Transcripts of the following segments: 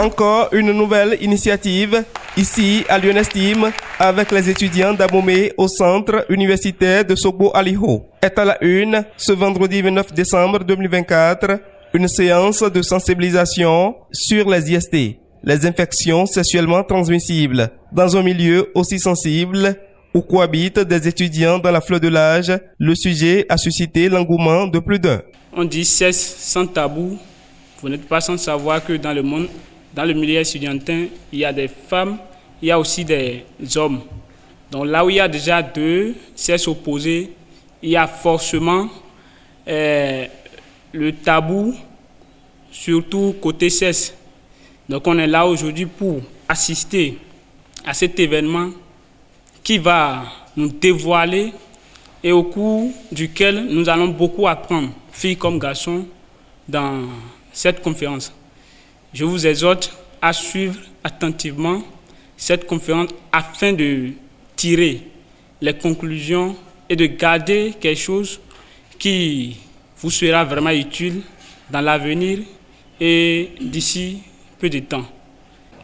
Encore une nouvelle initiative, ici à l'UNESTIM, avec les étudiants d'Abomey au centre universitaire de Sogbo Aliho. Est à la une, ce vendredi 29 décembre 2024, une séance de sensibilisation sur les IST, les infections sexuellement transmissibles. Dans un milieu aussi sensible, où cohabitent des étudiants dans la fleur de l'âge, le sujet a suscité l'engouement de plus d'un. On dit cesse sans tabou. Vous n'êtes pas sans savoir que dans le monde, dans le milieu estudiantin, il y a des femmes, il y a aussi des hommes. Donc là où il y a déjà deux sexes opposés, il y a forcément le tabou, surtout côté sexe. Donc on est là aujourd'hui pour assister à cet événement qui va nous dévoiler et au cours duquel nous allons beaucoup apprendre, filles comme garçons, dans cette conférence. Je vous exhorte à suivre attentivement cette conférence afin de tirer les conclusions et de garder quelque chose qui vous sera vraiment utile dans l'avenir et d'ici peu de temps.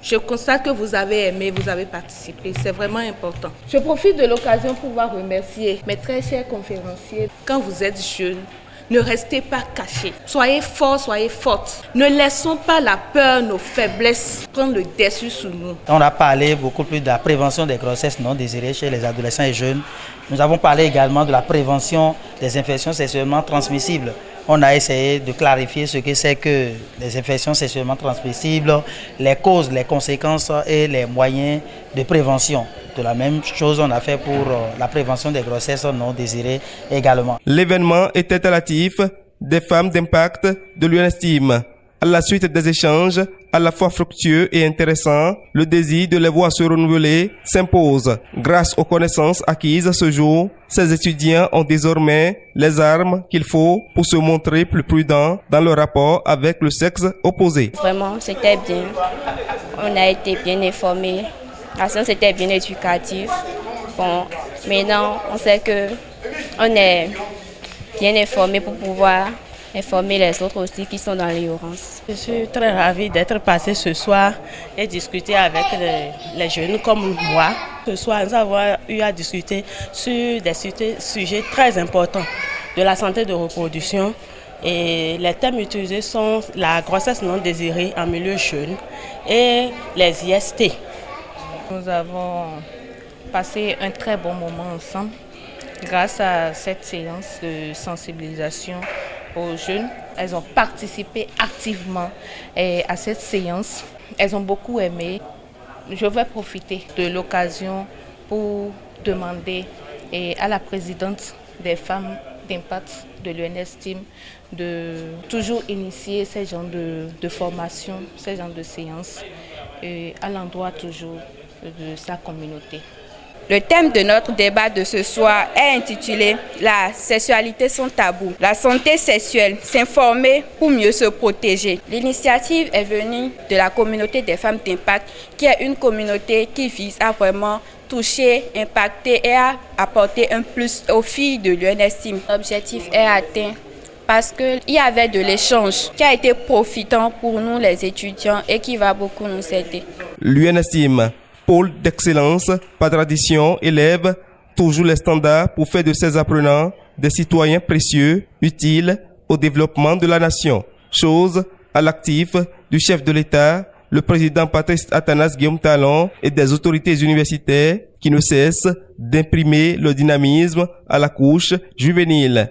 Je constate que vous avez aimé, vous avez participé, c'est vraiment important. Je profite de l'occasion pour vous remercier mes très chers conférenciers. Quand vous êtes jeunes, ne restez pas cachés. Soyez forts, soyez fortes. Ne laissons pas la peur, nos faiblesses prendre le dessus sur nous. On a parlé beaucoup plus de la prévention des grossesses non désirées chez les adolescents et jeunes. Nous avons parlé également de la prévention des infections sexuellement transmissibles. On a essayé de clarifier ce que c'est que les infections sexuellement transmissibles, les causes, les conséquences et les moyens de prévention. De la même chose, on a fait pour la prévention des grossesses non désirées également. L'événement était relatif des femmes d'impact de l'UNESTIM. À la suite des échanges, à la fois fructueux et intéressants, le désir de les voir se renouveler s'impose. Grâce aux connaissances acquises ce jour, ces étudiants ont désormais les armes qu'il faut pour se montrer plus prudents dans leur rapport avec le sexe opposé. Vraiment, c'était bien. On a été bien informés. La séance était bien éducative. Bon, maintenant, on sait que on est bien informés pour pouvoir informer les autres aussi qui sont dans l'ignorance. Je suis très ravie d'être passée ce soir et discuter avec les jeunes comme moi. Ce soir, nous avons eu à discuter sur des sujets très importants de la santé de reproduction. Et les thèmes utilisés sont la grossesse non désirée en milieu jeune et les IST. Nous avons passé un très bon moment ensemble grâce à cette séance de sensibilisation aux jeunes. Elles ont participé activement à cette séance. Elles ont beaucoup aimé. Je vais profiter de l'occasion pour demander à la présidente des femmes d'impact de l'UNESTIM de toujours initier ces genres de formations, ces genres de séances à l'endroit toujours de sa communauté. Le thème de notre débat de ce soir est intitulé « La sexualité sans tabou, la santé sexuelle, s'informer pour mieux se protéger ». L'initiative est venue de la communauté des femmes d'impact, qui est une communauté qui vise à vraiment toucher, impacter et à apporter un plus aux filles de l'UNESTIM. L'objectif est atteint parce qu'il y avait de l'échange qui a été profitant pour nous les étudiants et qui va beaucoup nous aider. L'UNESTIM, pôle d'excellence, par tradition, élève toujours les standards pour faire de ses apprenants des citoyens précieux, utiles au développement de la nation. Chose à l'actif du chef de l'État, le président Patrice Athanas Guillaume Talon et des autorités universitaires qui ne cessent d'imprimer le dynamisme à la couche juvénile.